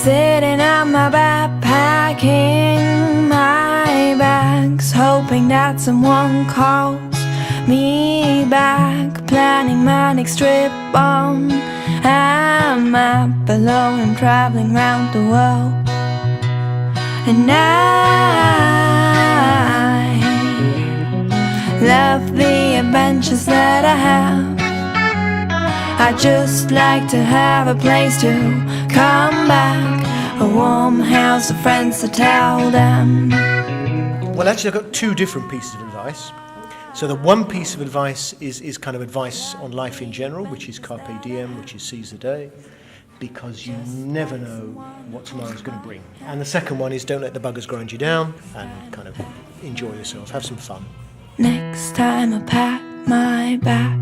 Sitting on my bed, packing my bags, hoping that someone calls me back, planning my next trip on a map, alone and traveling round the world. And I love the adventures that I have. I'd just like to have a place to come back, a warm house of friends to tell them. Well, actually, I've got two different pieces of advice. So the one piece of advice is kind of advice on life in general, which is carpe diem, which is seize the day, because you never know what tomorrow's going to bring. And the second one is don't let the buggers grind you down, and kind of enjoy yourself, have some fun. Next time I pack my bag,